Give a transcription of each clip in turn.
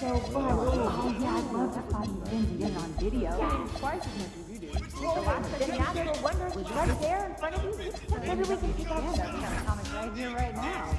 so fun. Oh, yeah, I'd love to find you and get it on video. Yeah, twice as much as you do. The natural wonder was right there in front of you. Maybe we can keep up that kind of comic right here, right now.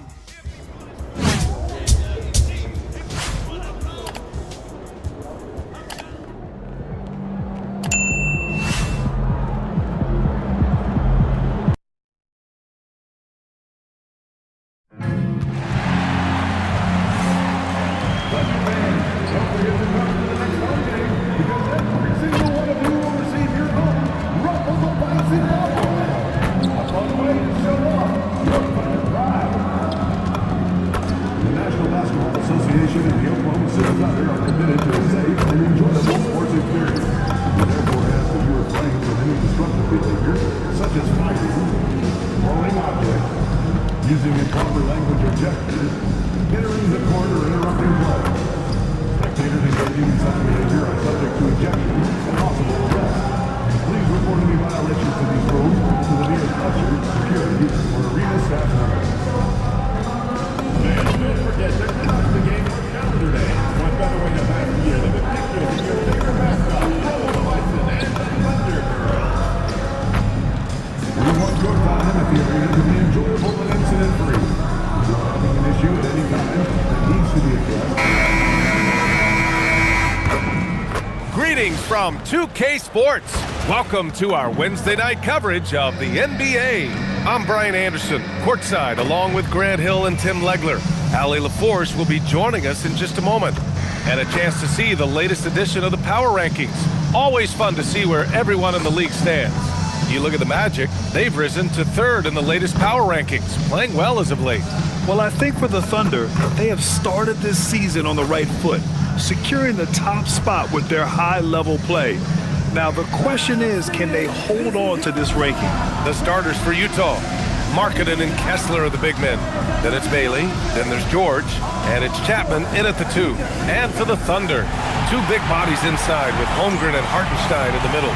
Using improper language or gestures, entering the court or interrupting play. Spectators engaging in such behavior are subject to ejection and possible arrest. Please report any violations to these rules to the nearest usher, security, or arena staff member. And don't forget to conduct the game on calendar day. What better way to pass the year than to pick your favorite mascot, Roll the Bison, and the Thunder Girl. We want your time at the arena to be enjoyable and incident-free. If you're having an issue at any time that needs to be addressed. Greetings from 2K Sports. Welcome to our Wednesday night coverage of the NBA. I'm Brian Anderson, courtside, along with Grant Hill and Tim Legler. Allie LaForce will be joining us in just a moment. And a chance to see the latest edition of the Power Rankings. Always fun to see where everyone in the league stands. You look at the Magic, they've risen to third in the latest power rankings, playing well as of late. Well, I think for the Thunder, they have started this season on the right foot, securing the top spot with their high-level play. Now, the question is, can they hold on to this ranking? The starters for Utah, Markkanen and Kessler are the big men. Then it's Bailey, then there's George, and it's Chapman in at the 2. And for the Thunder, 2 big bodies inside with Holmgren and Hartenstein in the middle.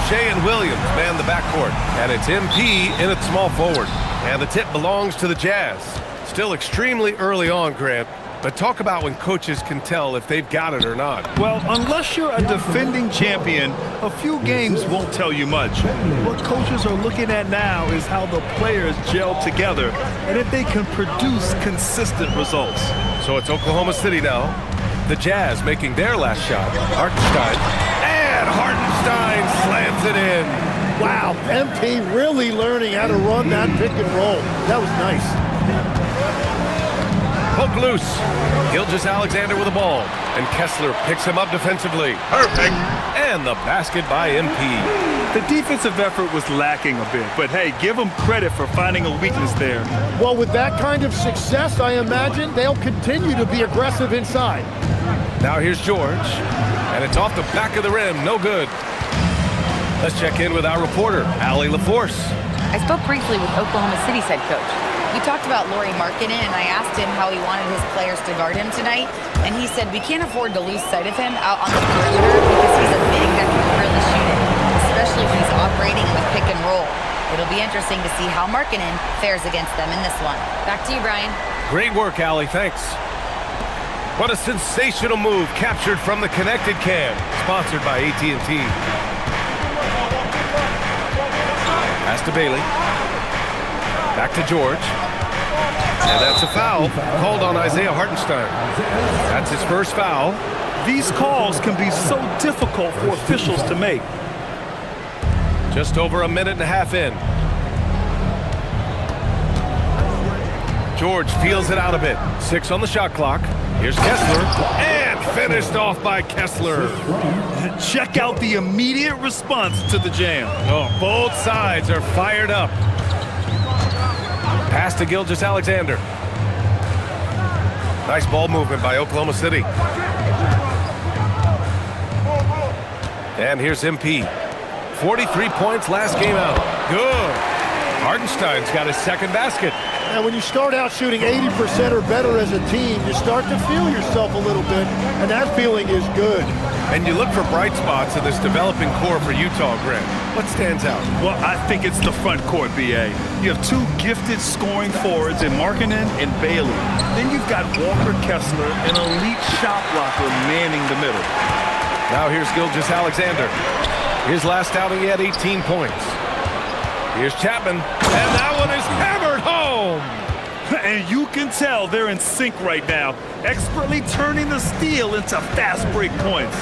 Shea and Williams man the backcourt, and it's MP in at small forward. And the tip belongs to the Jazz. Still extremely early on, Grant, but talk about when coaches can tell if they've got it or not. Well, unless you're a defending champion, a few games won't tell you much. What coaches are looking at now is how the players gel together and if they can produce consistent results. So it's Oklahoma City now. The Jazz making their last shot. Hartenstein. And Hartenstein slams it in. Wow, MP really learning how to run that pick and roll. That was nice. Poke loose. Gilgeous-Alexander with the ball. And Kessler picks him up defensively. Perfect. And the basket by MP. The defensive effort was lacking a bit, but hey, give them credit for finding a weakness there. Well, with that kind of success, I imagine they'll continue to be aggressive inside. Now here's George. And it's off the back of the rim. No good. Let's check in with our reporter, Allie LaForce. I spoke briefly with Oklahoma City's head coach. We talked about Lauri Markkanen, and I asked him how he wanted his players to guard him tonight, and he said we can't afford to lose sight of him out on the perimeter because he's a big that can really shoot it, especially when he's operating in the pick and roll. It'll be interesting to see how Markkanen fares against them in this one. Back to you, Brian. Great work, Allie. Thanks. What a sensational move captured from the connected cam, sponsored by AT&T. Pass to Bailey. Back to George. And that's a foul called on Isaiah Hartenstein. That's his first foul. These calls can be so difficult for officials to make. Just over a minute and a half in. George feels it out a bit. 6 on the shot clock. Here's Kessler. And finished off by Kessler. Check out the immediate response to the jam. Oh, both sides are fired up. Pass to Gilgeous-Alexander. Nice ball movement by Oklahoma City. And here's MP. 43 points last game out. Good. Hartenstein's got his second basket. And when you start out shooting 80% or better as a team, you start to feel yourself a little bit, and that feeling is good. And you look for bright spots in this developing core for Utah, Grant. What stands out? Well, I think it's the front court, B.A. You have two gifted scoring forwards in Markkanen and Bailey. Then you've got Walker Kessler, an elite shot blocker, manning the middle. Now here's Gilgeous-Alexander. His last outing, he had 18 points. Here's Chapman, and that one is hammered home! And you can tell they're in sync right now, expertly turning the steal into fast break points.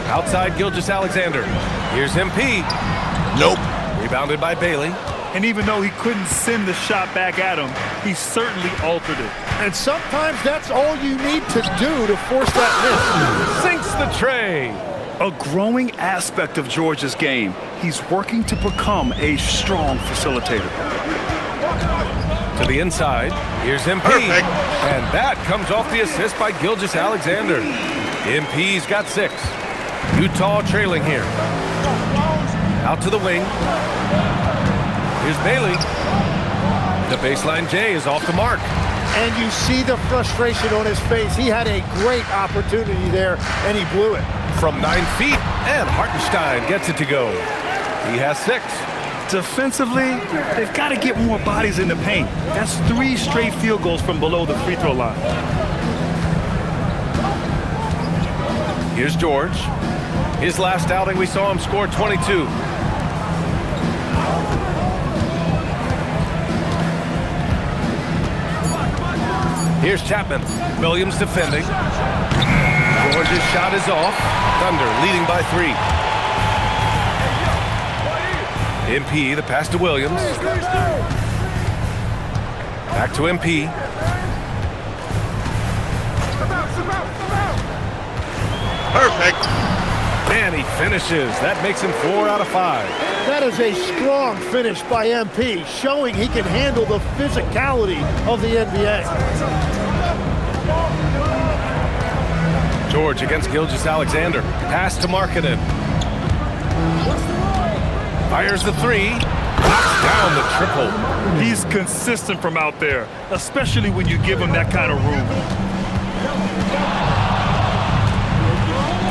Outside Gilgeous-Alexander. Here's MP. Nope. Rebounded by Bailey. And even though he couldn't send the shot back at him, he certainly altered it. And sometimes that's all you need to do to force that miss. Sinks the tray. A growing aspect of George's game. He's working to become a strong facilitator. To the inside, here's MP. Perfect. And that comes off the assist by Gilgeous-Alexander. MP's got 6. Utah trailing here. Out to the wing. Here's Bailey. The baseline J is off the mark. And you see the frustration on his face. He had a great opportunity there, and he blew it. From 9 feet, and Hartenstein gets it to go. He has 6. Defensively, they've got to get more bodies in the paint. That's 3 straight field goals from below the free throw line. Here's George. His last outing, we saw him score 22. Here's Chapman. Williams defending. George's shot is off. Thunder leading by 3. MP, the pass to Williams. Back to MP. Perfect. And he finishes. That makes him 4 out of 5. That is a strong finish by MP, showing he can handle the physicality of the NBA. George against Gilgeous-Alexander. Pass to Markkanen. Fires the 3. Knocks down the triple. He's consistent from out there, especially when you give him that kind of room.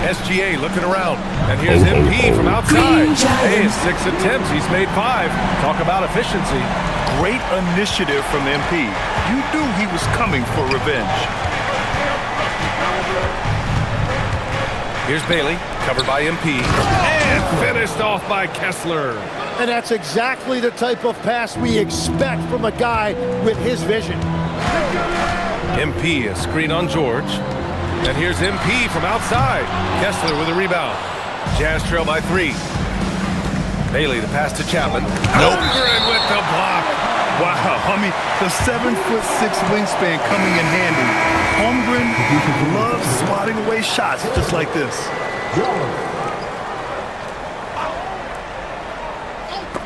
SGA looking around. And here's MP from outside. Hey, in 6 attempts, he's made 5. Talk about efficiency. Great initiative from MP. You knew he was coming for revenge. Here's Bailey, covered by MP, and finished off by Kessler. And that's exactly the type of pass we expect from a guy with his vision. MP, a screen on George. And here's MP from outside. Kessler with a rebound. Jazz trail by 3. Bailey, the pass to Chapman. Holmgren with the block. Wow, I mean, the 7'6" wingspan coming in handy. Holmgren loves swatting away shots just like this.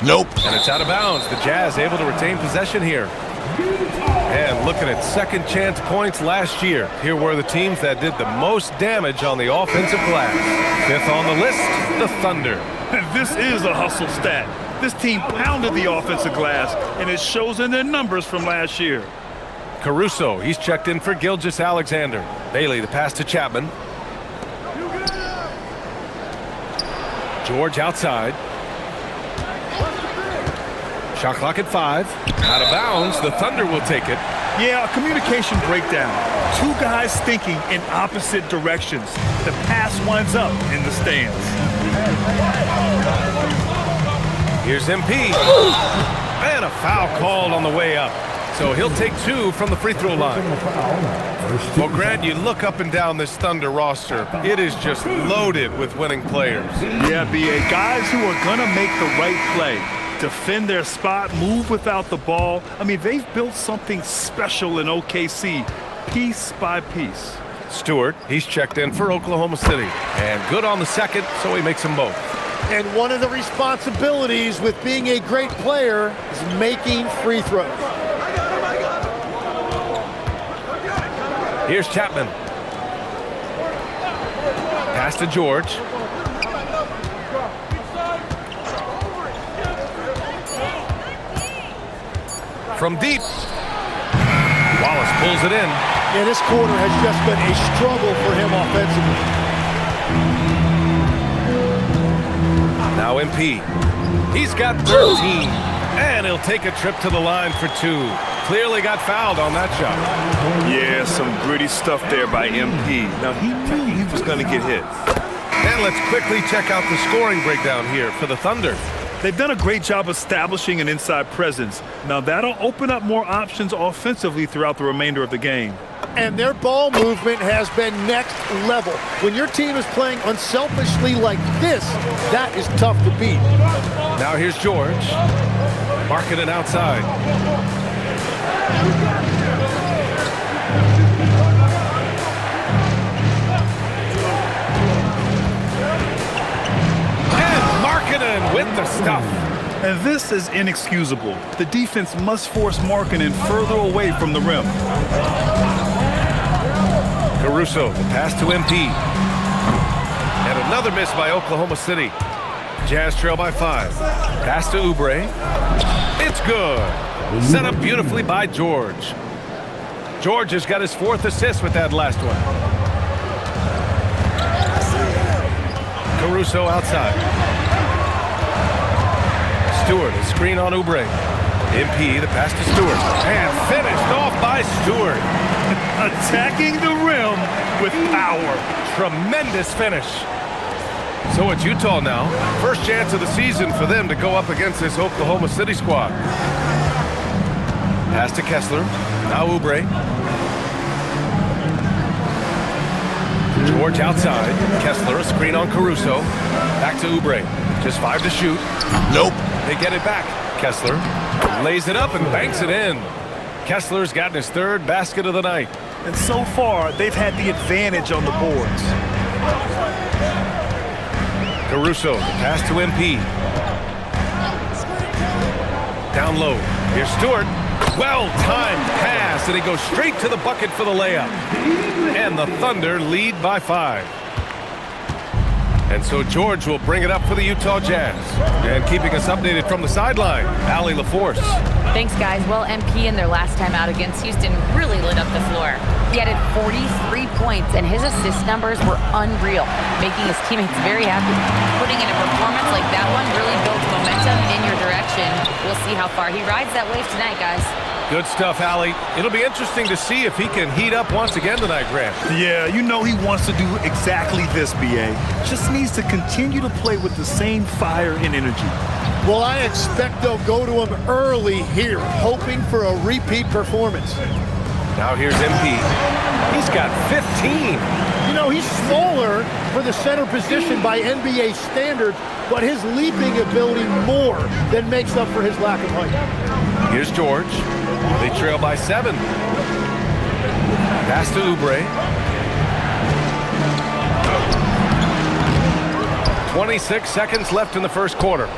Nope. And it's out of bounds. The Jazz able to retain possession here. And looking at second chance points last year, here were the teams that did the most damage on the offensive glass. 5th on the list, the Thunder. And this is a hustle stat. This team pounded the offensive glass, and it shows in their numbers from last year. Caruso, he's checked in for Gilgeous-Alexander. Bailey, the pass to Chapman. George outside. Shot clock at 5. Out of bounds, the Thunder will take it. Yeah, a communication breakdown. 2 guys thinking in opposite directions. The pass winds up in the stands. Here's MP. And a foul called on the way up. So he'll take 2 from the free throw line. Well, Grant, you look up and down this Thunder roster. It is just loaded with winning players. Yeah, B.A. Guys who are going to make the right play. Defend their spot, move without the ball. I mean, they've built something special in OKC, piece by piece. Stewart, he's checked in for Oklahoma City. And good on the second, so he makes them both. And one of the responsibilities with being a great player is making free throws. Here's Chapman. Pass to George. From deep. Wallace pulls it in. Yeah, this quarter has just been a struggle for him offensively. Now MP. He's got 13. And he'll take a trip to the line for 2. Clearly got fouled on that shot. Yeah, some gritty stuff there by MP. Now, he knew he was going to get hit. And let's quickly check out the scoring breakdown here for the Thunder. They've done a great job establishing an inside presence. Now, that'll open up more options offensively throughout the remainder of the game. And their ball movement has been next level. When your team is playing unselfishly like this, that is tough to beat. Now here's George. Marking it outside. And Markkanen with the stuff. And this is inexcusable. The defense must force Markkanen further away from the rim. Caruso, the pass to MP. And another miss by Oklahoma City. Jazz trail by 5. Pass to Oubre. It's good. Set up beautifully by George. George has got his 4th assist with that last one. Caruso outside. Stewart, a screen on Oubre. MP, the pass to Stewart. And finished off by Stewart. Attacking the rim with power. Tremendous finish. So it's Utah now. First chance of the season for them to go up against this Oklahoma City squad. Pass to Kessler. Now Oubre. George outside. Kessler, a screen on Caruso. Back to Oubre. Just 5 to shoot. Nope. They get it back. Kessler lays it up and banks it in. Kessler's gotten his 3rd basket of the night. And so far, they've had the advantage on the boards. Caruso, the pass to MP. Down low. Here's Stewart. Well-timed pass, and he goes straight to the bucket for the layup. And the Thunder lead by 5. And so George will bring it up for the Utah Jazz. And keeping us updated from the sideline, Allie LaForce. Thanks, guys. Well, MP in their last time out against Houston really lit up the floor. He added 43 points, and his assist numbers were unreal, making his teammates very happy. Putting in a performance like that one really builds momentum in your direction. We'll see how far he rides that wave tonight, guys. Good stuff, Allie. It'll be interesting to see if he can heat up once again tonight, Grant. Yeah, you know he wants to do exactly this, BA. Just needs to continue to play with the same fire and energy. Well, I expect they'll go to him early here, hoping for a repeat performance. Now here's MP. He's got 15. You know, he's smaller for the center position by NBA standards, but his leaping ability more than makes up for his lack of height. Here's George. They trail by 7. Pass to Oubre. 26 seconds left in the first quarter.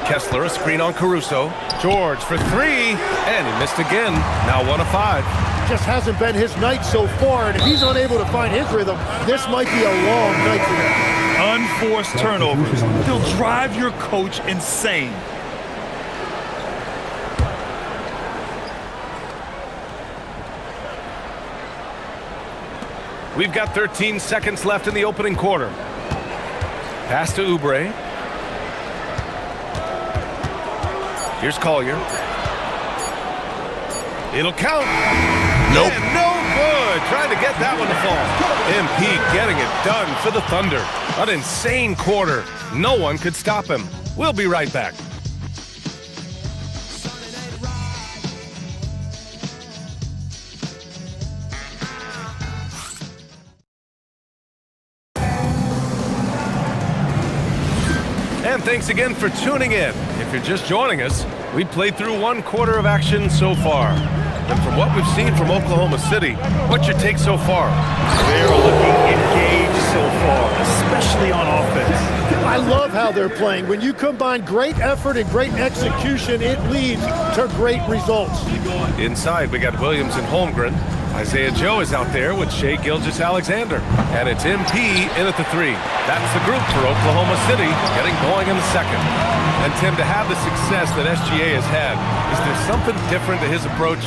Kessler, a screen on Caruso. George for 3, and he missed again. Now 1 of 5. Just hasn't been his night so far, and if he's unable to find his rhythm, this might be a long night for him. Unforced turnovers. They'll drive your coach insane. We've got 13 seconds left in the opening quarter. Pass to Oubre. Here's Collier. It'll count. Nope. And no good. Trying to get that one to fall. MP getting it done for the Thunder. An insane quarter. No one could stop him. We'll be right back. And thanks again for tuning in. If you're just joining us, we played through 1 quarter of action so far. And from what we've seen from Oklahoma City, what's your take so far? They're looking engaged so far, especially on offense. I love how they're playing. When you combine great effort and great execution, it leads to great results. Inside, we got Williams and Holmgren. Isaiah Joe is out there with Shea Gilgeous-Alexander. And it's MP in at the 3. That's the group for Oklahoma City, getting going in the second. And Tim, to have the success that SGA has had, is there something different to his approach?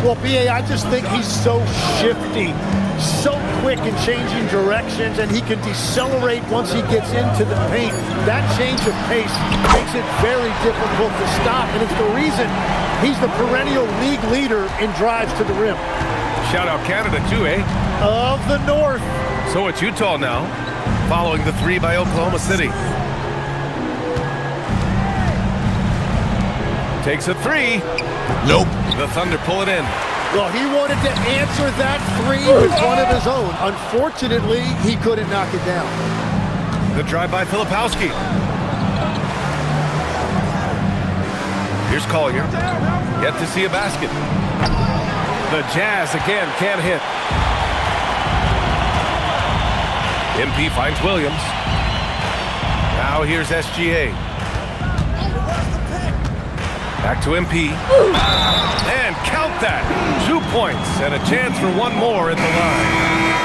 Well, BA, I just think he's so shifty, so quick in changing directions, and he can decelerate once he gets into the paint. That change of pace makes it very difficult to stop, and it's the reason he's the perennial league leader in drives to the rim. Shout out Canada too, eh? Of the North. So it's Utah now, following the 3 by Oklahoma City. Takes a 3. Nope. The Thunder pull it in. Well, he wanted to answer that 3 with one of his own. Unfortunately, he couldn't knock it down. The drive by Filipowski. Here's Collier. Yet to see a basket. The Jazz again can't hit. MP finds Williams. Now here's SGA. Back to MP. And count that. 2 points and a chance for one more at the line.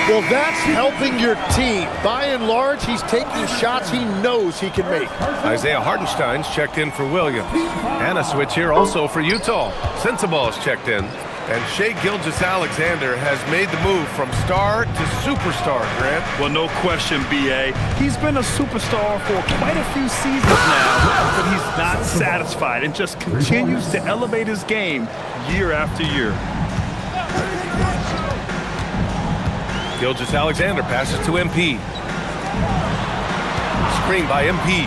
Well, that's helping your team. By and large, he's taking shots he knows he can make. Isaiah Hartenstein's checked in for Williams. And a switch here also for Utah. Sensabaugh's checked in. And Shea Gilgeous-Alexander has made the move from star to superstar, Grant. Well, no question, BA. He's been a superstar for quite a few seasons now, but he's not satisfied and just continues to elevate his game year after year. Gilgeous-Alexander passes to MP. Screen by MP.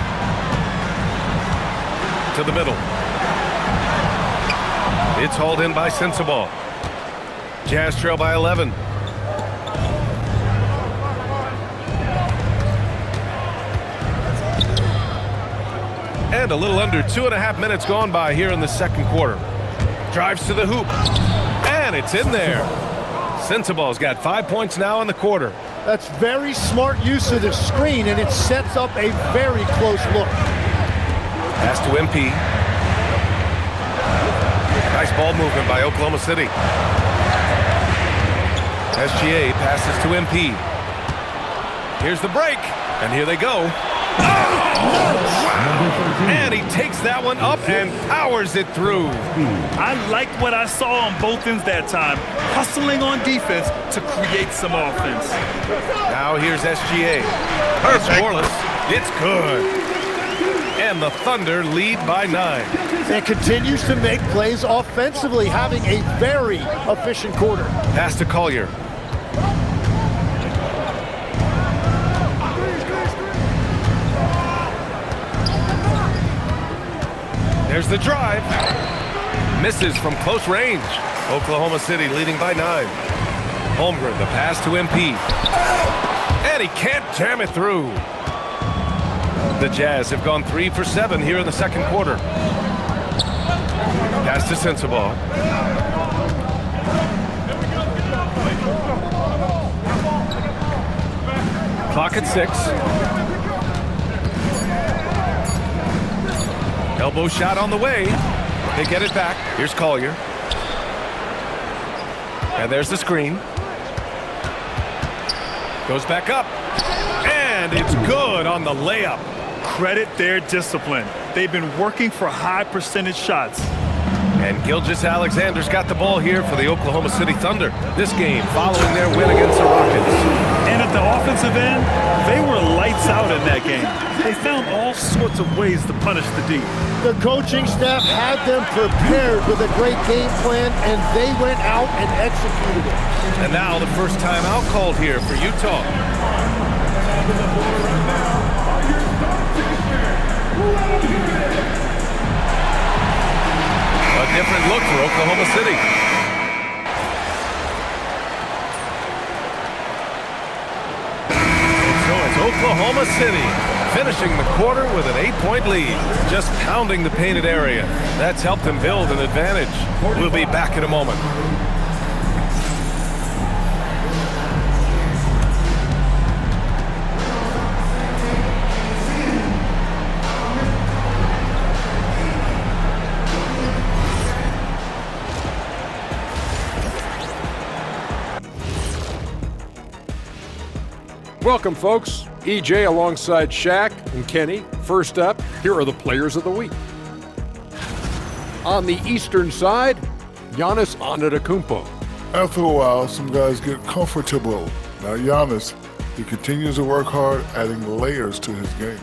To the middle. It's hauled in by Sensabaugh. Jazz trail by 11. And a little under 2.5 minutes gone by here in the second quarter. Drives to the hoop. And it's in there. Sensabaugh's got 5 points now in the quarter. That's very smart use of the screen, and it sets up a very close look. Pass to MP. Nice ball movement by Oklahoma City. SGA passes to MP. Here's the break, and here they go. Oh! And he takes that one up and powers it through. I like what I saw on both ends that time, hustling on defense to create some offense. Now here's SGA. Perfect. Scoreless. It's good. And the Thunder lead by 9. And continues to make plays offensively, having a very efficient quarter. Pass to Collier. There's the drive. Misses from close range. Oklahoma City leading by 9. Holmgren, the pass to MP. And he can't jam it through. The Jazz have gone 3 for 7 here in the second quarter. Pass to Sensabaugh. Clock at 6. Elbow shot on the way. They get it back. Here's Collier. And there's the screen. Goes back up. And it's good on the layup. Credit their discipline. They've been working for high percentage shots. And Gilgeous-Alexander's got the ball here for the Oklahoma City Thunder. This game following their win against the Rockets. And at the offensive end, they were lights out in that game. They found all sorts of ways to punish the D. The coaching staff had them prepared with a great game plan, and they went out and executed it. And now the first timeout called here for Utah. A different look for Oklahoma City. So it's Oklahoma City finishing the quarter with an 8-point lead, just pounding the painted area. That's helped them build an advantage. We'll be back in a moment. Welcome, folks. EJ alongside Shaq and Kenny. First up, here are the players of the week. On the eastern side, Giannis Antetokounmpo. After a while, some guys get comfortable. Now Giannis, he continues to work hard, adding layers to his game.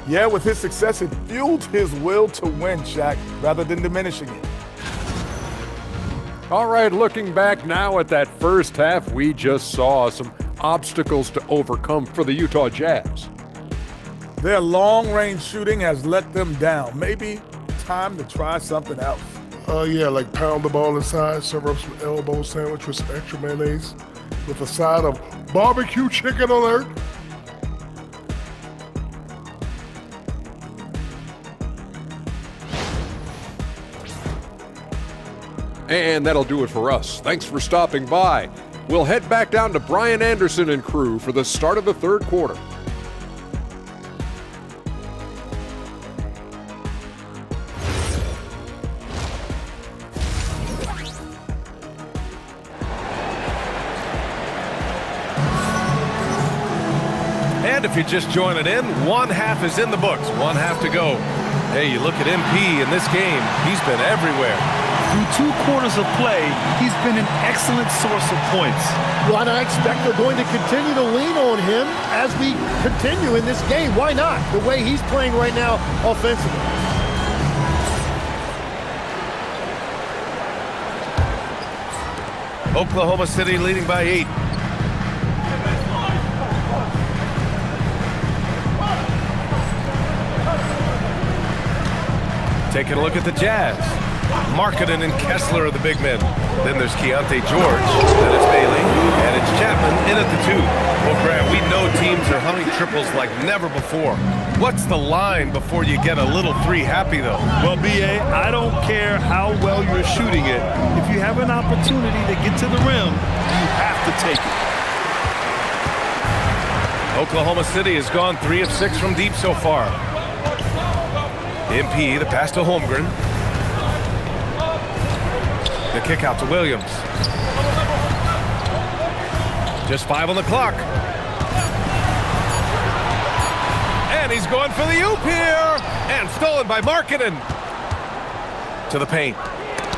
Yeah, with his success, it fueled his will to win, Shaq, rather than diminishing it. All right, looking back now at that first half, we just saw some obstacles to overcome for the Utah Jazz. Their long-range shooting has let them down. Maybe time to try something else. Yeah, like pound the ball inside, serve up some elbow sandwich with some extra mayonnaise, with a side of barbecue chicken alert. And that'll do it for us. Thanks for stopping by. We'll head back down to Brian Anderson and crew for the start of the third quarter. And if you're just joining in, one half is in the books, one half to go. Hey, you look at MP in this game, he's been everywhere. Through 2 quarters of play, he's been an excellent source of points. Well, and I expect they're going to continue to lean on him as we continue in this game. Why not? The way he's playing right now offensively. Oklahoma City leading by 8. Taking a look at the Jazz. Markkanen and Kessler are the big men. Then there's Keontae George, then it's Bailey, and it's Chapman in at the 2. Well, Grant, we know teams are humming triples like never before. What's the line before you get a little 3 happy, though? Well, B.A., I don't care how well you're shooting it. If you have an opportunity to get to the rim, you have to take it. Oklahoma City has gone 3 of 6 from deep so far. MP, the pass to Holmgren. The kick out to Williams. Just 5 on the clock. And he's going for the oop here. And stolen by Markkanen. To the paint.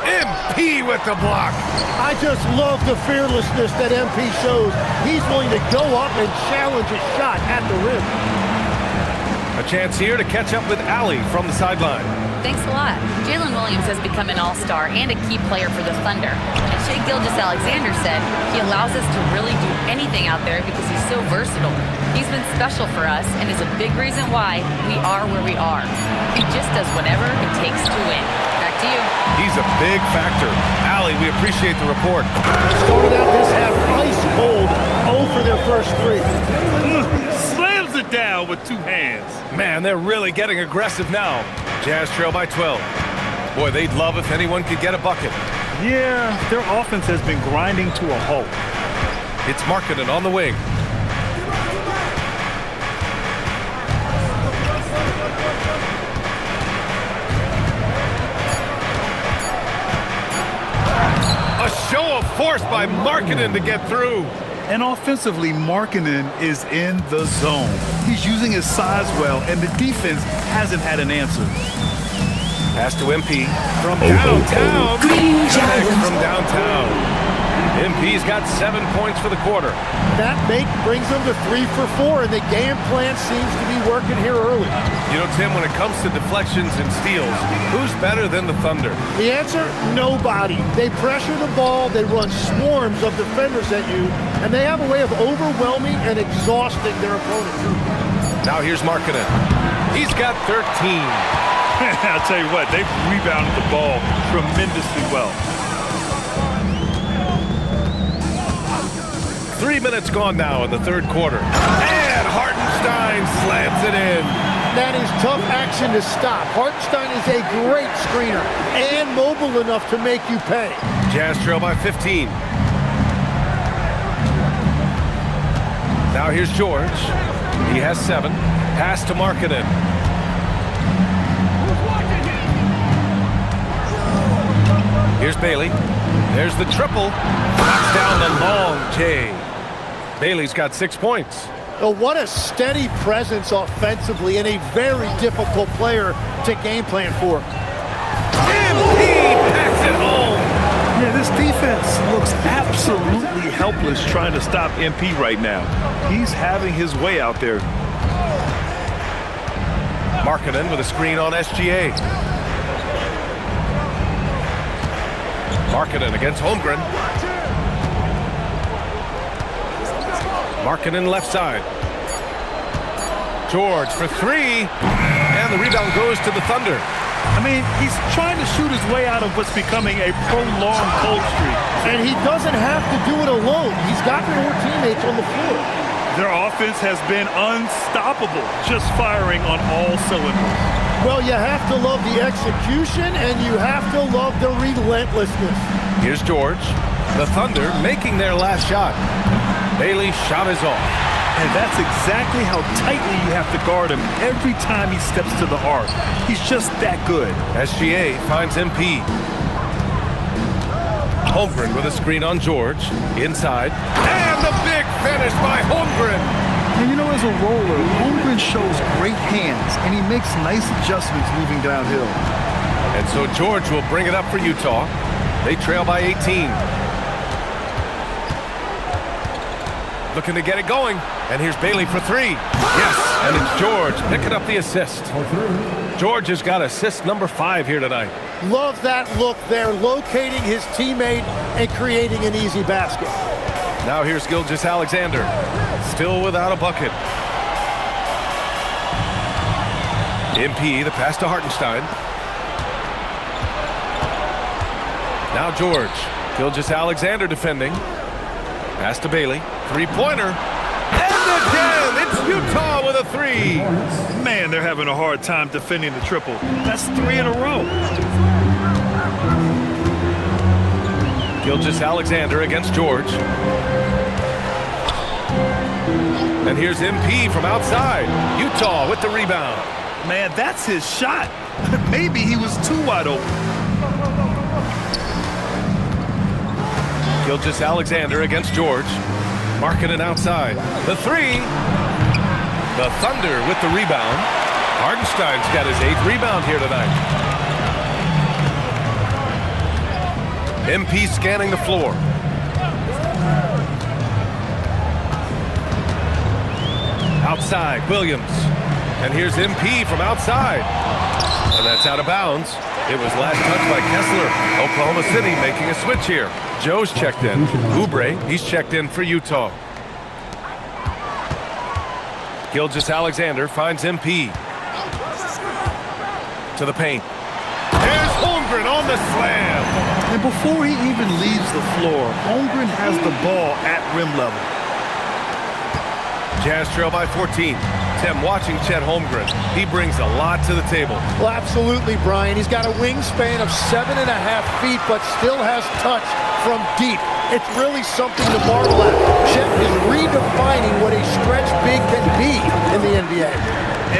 MP with the block. I just love the fearlessness that MP shows. He's willing to go up and challenge a shot at the rim. A chance here to catch up with Allie from the sideline. Thanks a lot. Jalen Williams has become an all-star and a key player for the Thunder. And Shai Gilgeous-Alexander said he allows us to really do anything out there because he's so versatile. He's been special for us and is a big reason why we are where we are. He just does whatever it takes to win. Back to you. He's a big factor. Allie, we appreciate the report. Started out this half ice cold, 0 for their first 3. Slams it down with 2 hands. Man, they're really getting aggressive now. Jazz trail by 12. Boy, they'd love if anyone could get a bucket. Yeah, their offense has been grinding to a halt. It's Markkanen on the wing. A show of force by Markkanen to get through. And offensively, Markkanen is in the zone. He's using his size well, and the defense hasn't had an answer. Pass to MP from downtown. Connects from downtown. MP's got 7 points for the quarter. That brings them to 3 for 4, and the game plan seems to be working here early. You know, Tim, when it comes to deflections and steals, who's better than the Thunder? The answer, nobody. They pressure the ball, they run swarms of defenders at you, and they have a way of overwhelming and exhausting their opponents. Now here's Markkanen. He's got 13. I'll tell you what, they've rebounded the ball tremendously well. 3 minutes gone now in the third quarter. And Hartenstein slams it in. That is tough action to stop. Hartenstein is a great screener and mobile enough to make you pay. Jazz trail by 15. Now here's George. He has 7. Pass to Markkanen. Here's Bailey. There's the triple. Knocks down the long J. Bailey's got 6 points. Oh, what a steady presence offensively and a very difficult player to game plan for. MP packs it home. Yeah, this defense looks absolutely helpless trying to stop MP right now. He's having his way out there. Markkanen with a screen on SGA. Markkanen against Holmgren. Markkanen left side. George for three. And the rebound goes to the Thunder. I mean, he's trying to shoot his way out of what's becoming a prolonged cold streak. And he doesn't have to do it alone. He's got more teammates on the floor. Their offense has been unstoppable, just firing on all cylinders. Well, you have to love the execution, and you have to love the relentlessness. Here's George. The Thunder making their last shot. Bailey's shot is off. And that's exactly how tightly you have to guard him every time he steps to the arc. He's just that good. SGA finds MP. Holmgren with a screen on George. Inside. And the big finish by Holmgren. And you know, as a roller, Holmgren shows great hands, and he makes nice adjustments moving downhill. And so George will bring it up for Utah. They trail by 18. Looking to get it going. And here's Bailey for three. Yes, and it's George picking up the assist. George has got assist number 5 here tonight. Love that look there, locating his teammate and creating an easy basket. Now here's Gilgeous-Alexander, still without a bucket. MP, the pass to Hartenstein. Now George, Gilgeous-Alexander defending. Pass to Bailey, three-pointer. And again, it's Utah with a three. Man, they're having a hard time defending the triple. That's 3 in a row. Gilgeous-Alexander against George. And here's MP from outside. Utah with the rebound. Man, that's his shot. Maybe he was too wide open. Gilgeous-Alexander against George. Markkanen outside. The three. The Thunder with the rebound. Hartenstein's got his 8th rebound here tonight. MP scanning the floor. Outside, Williams. And here's MP from outside. And that's out of bounds. It was last touched by Kessler. Oklahoma City making a switch here. Joe's checked in. Oubre, he's checked in for Utah. Gilgeous-Alexander finds MP. To the paint. There's Holmgren on the slam. And before he even leaves the floor, Holmgren has the ball at rim level. Jazz trail by 14. Tim, watching Chet Holmgren, he brings a lot to the table. Well, absolutely, Brian. He's got a wingspan of 7.5 feet, but still has touch from deep. It's really something to marvel at. Chet is redefining what a stretch big can be in the NBA.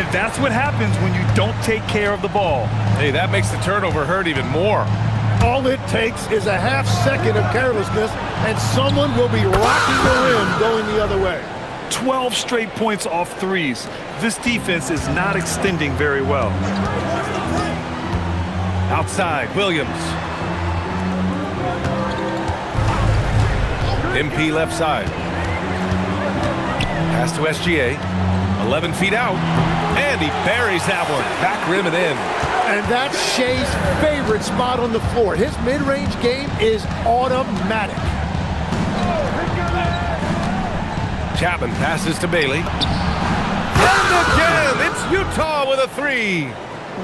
And that's what happens when you don't take care of the ball. Hey, that makes the turnover hurt even more. All it takes is a half second of carelessness, and someone will be rocking the rim going the other way. 12 straight points off threes. This defense is not extending very well. Outside, Williams. MP left side. Pass to SGA. 11 feet out. And he buries that one. Back rim and in. And that's Shea's favorite spot on the floor. His mid-range game is automatic. Chapman passes to Bailey. And again, it's Utah with a three.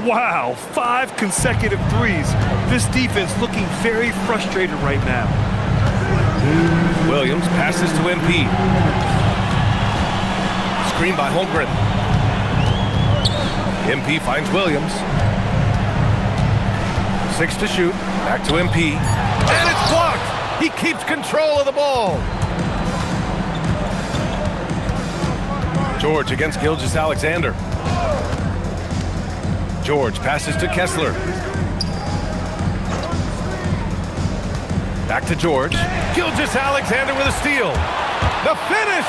Wow, 5 consecutive threes. This defense looking very frustrated right now. Williams passes to MP. Screen by Holmgren. MP finds Williams. 6 to shoot. Back to MP. And it's blocked. He keeps control of the ball. George against Gilgeous-Alexander. George passes to Kessler. Back to George. Gilgeous-Alexander with a steal. The finish!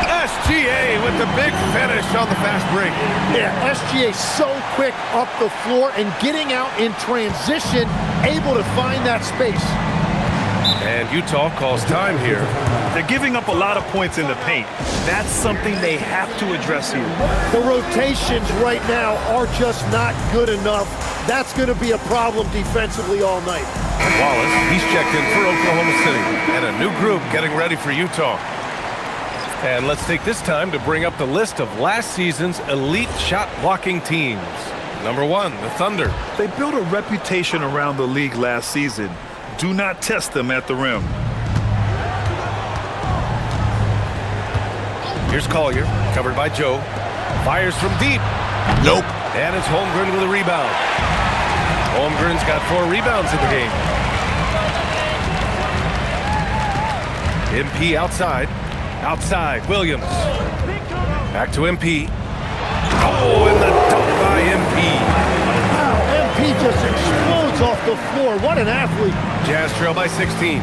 SGA with the big finish on the fast break. Yeah, SGA so quick up the floor and getting out in transition, able to find that space. And Utah calls time here. They're giving up a lot of points in the paint. That's something they have to address here. The rotations right now are just not good enough. That's going to be a problem defensively all night. And Wallace, he's checked in for Oklahoma City. And a new group getting ready for Utah. And let's take this time to bring up the list of last season's elite shot-blocking teams. Number 1, the Thunder. They built a reputation around the league last season. Do not test them at the rim. Here's Collier, covered by Joe. Fires from deep. Nope. And it's Holmgren with a rebound. Holmgren's got 4 rebounds in the game. MP outside. Outside, Williams. Back to MP. Oh, and the dunk by MP. Wow, MP just explodes off the floor. What an athlete. Jazz trail by 16.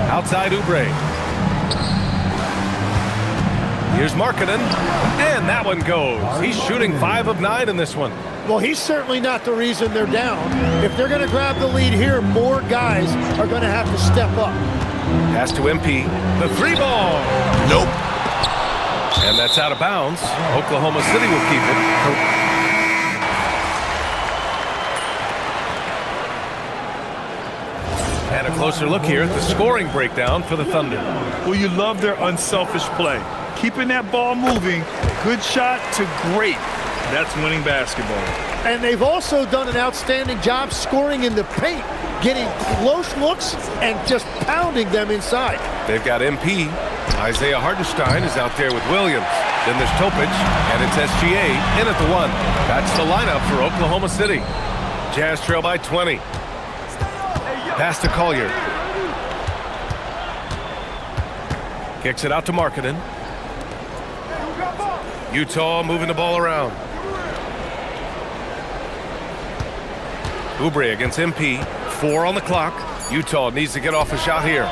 Outside, Oubre. Here's Markkanen, and that one goes. He's shooting 5 of 9 in this one. Well, he's certainly not the reason they're down. If they're going to grab the lead here, more guys are going to have to step up. Pass to MP. The 3-ball. Nope. And that's out of bounds. Oklahoma City will keep it. And a closer look here at the scoring breakdown for the Thunder. Well, you love their unselfish play. Keeping that ball moving, good shot to great. That's winning basketball. And they've also done an outstanding job scoring in the paint, getting close looks and just pounding them inside. They've got MP. Isaiah Hartenstein is out there with Williams. Then there's Topic, and it's SGA in at the 1. That's the lineup for Oklahoma City. Jazz trail by 20. Pass to Collier. Kicks it out to Markkanen. Utah moving the ball around. Oubre against MP. 4 on the clock. Utah needs to get off a shot here.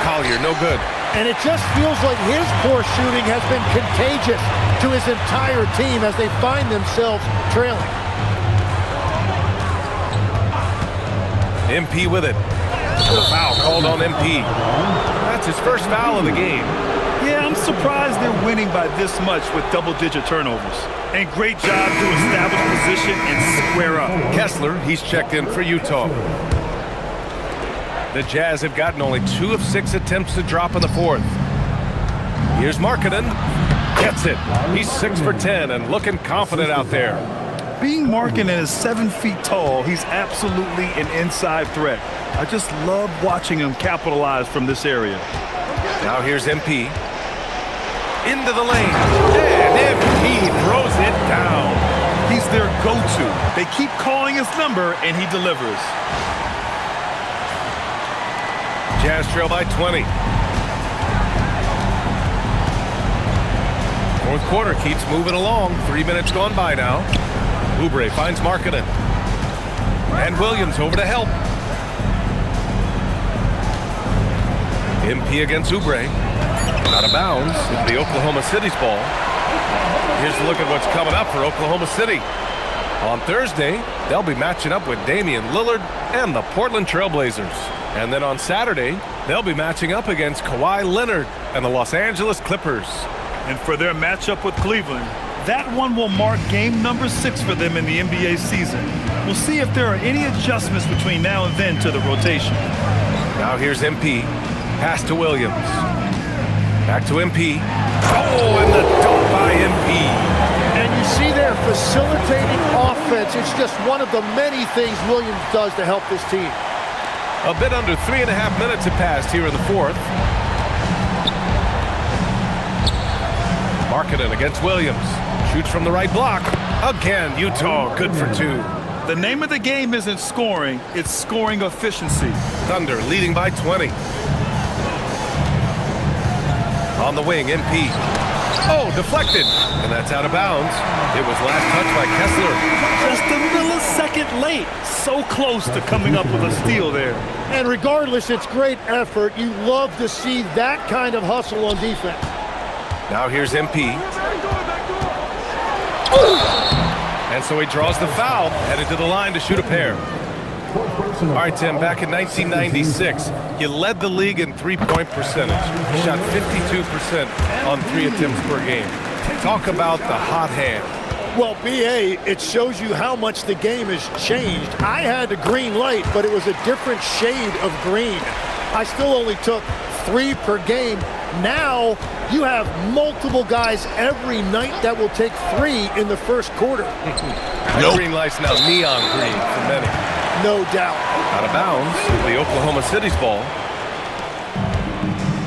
Collier, no good. And it just feels like his poor shooting has been contagious to his entire team as they find themselves trailing. MP with it. The foul called on MP. That's his first foul of the game. Yeah, I'm surprised they're winning by this much with double-digit turnovers. And great job to establish position and square up. Kessler, he's checked in for Utah. The Jazz have gotten only 2 of 6 attempts to drop in the 4th. Here's Markkanen. Gets it. He's 6 for 10 and looking confident out there. Being Markkanen is 7 feet tall, he's absolutely an inside threat. I just love watching him capitalize from this area. Now here's MP. Into the lane. And MP throws it down. He's their go-to. They keep calling his number, and he delivers. Jazz trail by 20. 4th quarter keeps moving along. 3 minutes gone by now. Oubre finds Markkanen. And Williams over to help. MP against Oubre. Out of bounds. It'll be Oklahoma City's ball. Here's a look at what's coming up for Oklahoma City. On Thursday, they'll be matching up with Damian Lillard and the Portland Trail Blazers. And then on Saturday, they'll be matching up against Kawhi Leonard and the Los Angeles Clippers. And for their matchup with Cleveland, that one will mark game number 6 for them in the NBA season. We'll see if there are any adjustments between now and then to the rotation. Now here's MP. Pass to Williams. Back to MP. Oh, and the dunk by MP. And you see there facilitating offense. It's just one of the many things Williams does to help this team. A bit under 3.5 minutes have passed here in the 4th. Markkanen against Williams. Shoots from the right block. Again, Utah good for 2. The name of the game isn't scoring, it's scoring efficiency. Thunder leading by 20. On the wing, MP. Oh, deflected. And that's out of bounds. It was last touched by Kessler. Just a millisecond late. So close to coming up with a steal there. And regardless, it's great effort. You love to see that kind of hustle on defense. Now here's MP. And so he draws the foul, headed to the line to shoot a pair. All right, Tim, back in 1996, you led the league in three-point percentage. You shot 52% on 3 attempts per game. Talk about the hot hand. Well, BA, it shows you how much the game has changed. I had a green light, but it was a different shade of green. I still only took 3 per game. Now, you have multiple guys every night that will take 3 in the first quarter. Nope. Green light's now neon green for many. No doubt. Out of bounds, the Oklahoma City's ball.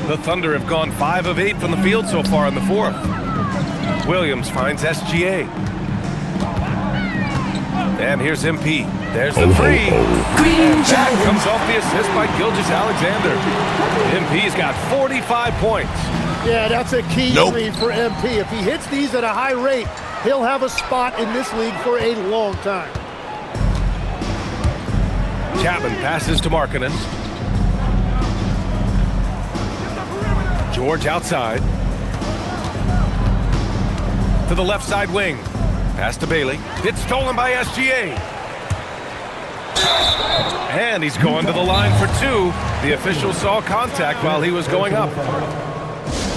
The Thunder have gone 5 of 8 from the field so far in the fourth. Williams finds SGA. And here's MP. There's the three. That comes off the assist by Gilgeous-Alexander. MP's got 45 points. Yeah, that's a key three for MP. If he hits these at a high rate, he'll have a spot in this league for a long time. Chapman passes to Markkanen. George outside. To the left side wing. Pass to Bailey. It's stolen by SGA. And he's going to the line for 2. The official saw contact while he was going up.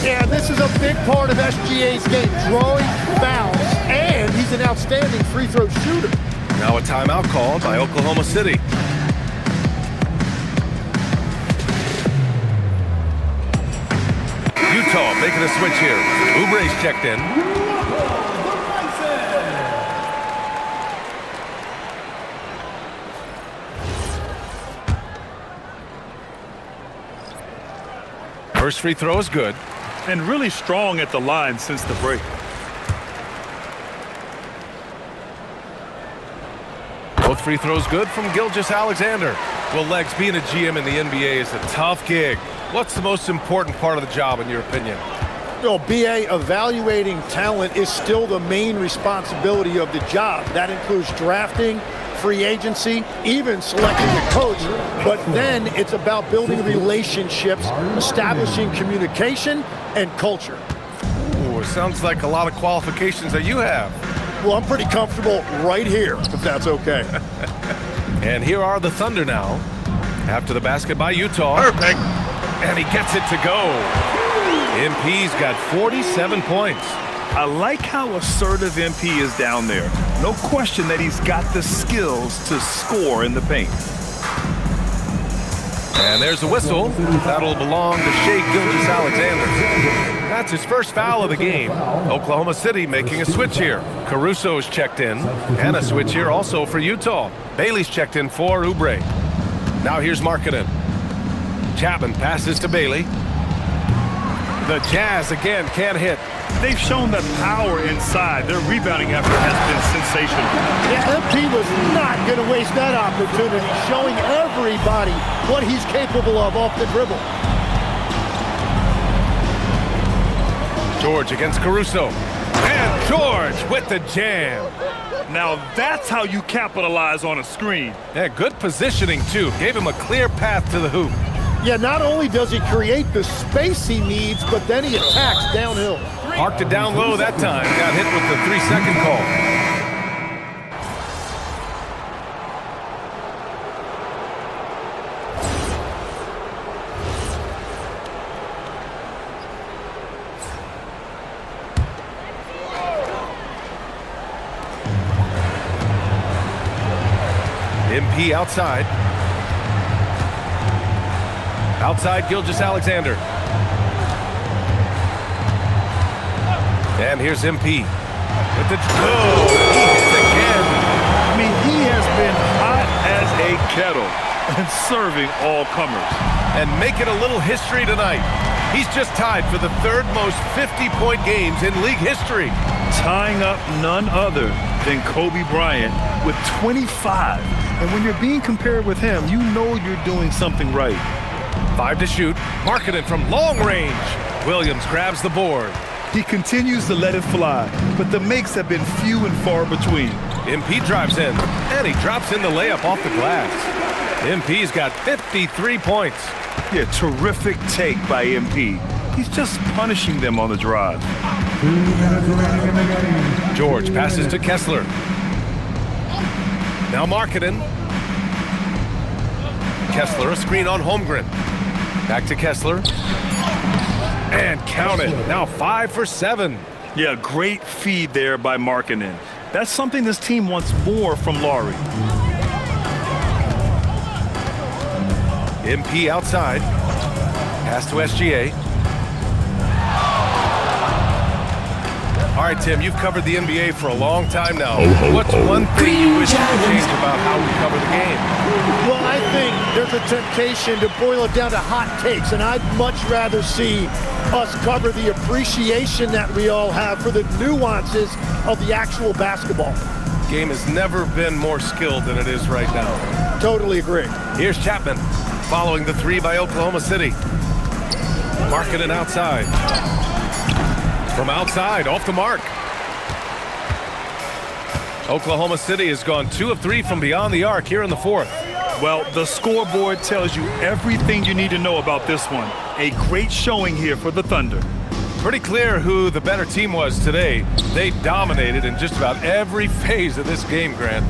Yeah, this is a big part of SGA's game, drawing fouls, and he's an outstanding free throw shooter. Now a timeout called by Oklahoma City. Utah making a switch here. Oubre's checked in. First free throw is good. And really strong at the line since the break. Both free throws good from Gilgeous-Alexander. Well, Legs, being a GM in the NBA is a tough gig. What's the most important part of the job, in your opinion? Well, BA, evaluating talent is still the main responsibility of the job. That includes drafting, free agency, even selecting the coach. But then it's about building relationships, establishing communication, and culture. Ooh, it sounds like a lot of qualifications that you have. Well, I'm pretty comfortable right here, if that's okay. And here are the Thunder now. After the basket by Utah. Perfect. And he gets it to go. MP's got 47 points. I like how assertive MP is down there. No question that he's got the skills to score in the paint. And there's a whistle. That'll belong to Shai Gilgeous-Alexander. That's his first foul of the game. Oklahoma City making a switch here. Caruso's checked in. And a switch here also for Utah. Bailey's checked in for Oubre. Now here's Markkanen. Chapman passes to Bailey. The Jazz again can't hit. They've shown that power inside. Their rebounding effort has been sensational. Yeah, MP was not going to waste that opportunity, showing everybody what he's capable of off the dribble. George against Caruso. And George with the jam. Now that's how you capitalize on a screen. Yeah, good positioning too. Gave him a clear path to the hoop. Yeah, not only does he create the space he needs, but then he attacks downhill. Parked it down low that time. Got hit with the 3-second call. MP outside. Outside Gilgeous-Alexander. And here's MP. With the he hits again. I mean, he has been hot as a kettle and serving all comers. And making a little history tonight. He's just tied for the 3rd most 50-point games in league history. Tying up none other than Kobe Bryant with 25. And when you're being compared with him, you know you're doing something right. 5 to shoot. Markkanen from long range. Williams grabs the board. He continues to let it fly, but the makes have been few and far between. MP drives in, and he drops in the layup off the glass. MP's got 53 points. Yeah, terrific take by MP. He's just punishing them on the drive. George passes to Kessler. Now Markkanen. Kessler, a screen on Holmgren. Back to Kessler. And count it. Now 5 for 7. Yeah, great feed there by Markkanen. That's something this team wants more from Laurie. MP outside. Pass to SGA. All right, Tim, you've covered the NBA for a long time now. What's one thing you wish you could change about how we cover the game? Well, I think there's a temptation to boil it down to hot takes, and I'd much rather see us cover the appreciation that we all have for the nuances of the actual basketball. Game has never been more skilled than it is right now. Totally agree. Here's Chapman, following the 3 by Oklahoma City. Markkanen outside. From outside, off the mark. Oklahoma City has gone 2 of 3 from beyond the arc here in the 4th. Well, the scoreboard tells you everything you need to know about this one. A great showing here for the Thunder. Pretty clear who the better team was today. They dominated in just about every phase of this game, Grant.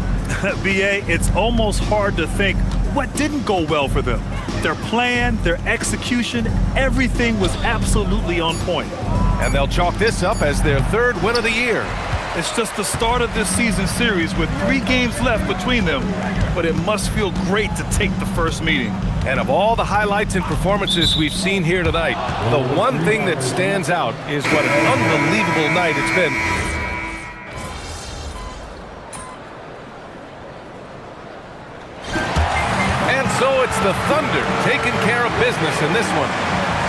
BA, it's almost hard to think what didn't go well for them. Their plan, their execution, everything was absolutely on point. And they'll chalk this up as their 3rd win of the year. It's just the start of this season series with 3 games left between them, but it must feel great to take the first meeting. And of all the highlights and performances we've seen here tonight, the one thing that stands out is what an unbelievable night it's been. And so it's the Thunder taking care of business in this one.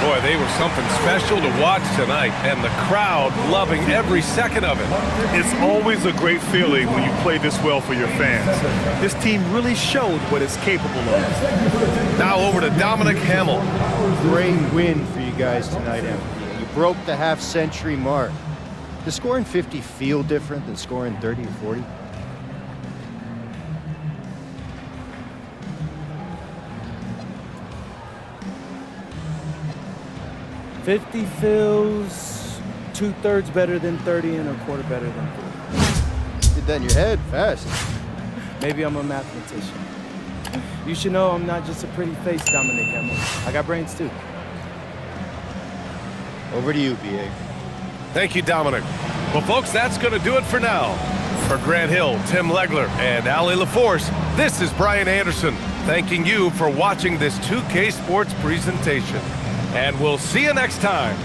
Boy, they were something special to watch tonight, and the crowd loving every second of it. It's always a great feeling when you play this well for your fans. This team really showed what it's capable of. Now over to Dominic Hamill. Great win for you guys tonight, MP. You broke the half-century mark. Does scoring 50 feel different than scoring 30 or 40? $50 feels 2/3 better than 30 and a quarter better than 40. Did that in your head fast. Maybe I'm a mathematician. You should know I'm not just a pretty face, Dominic Hamill. I got brains too. Over to you, BA. Thank you, Dominic. Well, folks, that's going to do it for now. For Grant Hill, Tim Legler, and Ali LaForce, this is Brian Anderson, thanking you for watching this 2K Sports presentation. And we'll see you next time.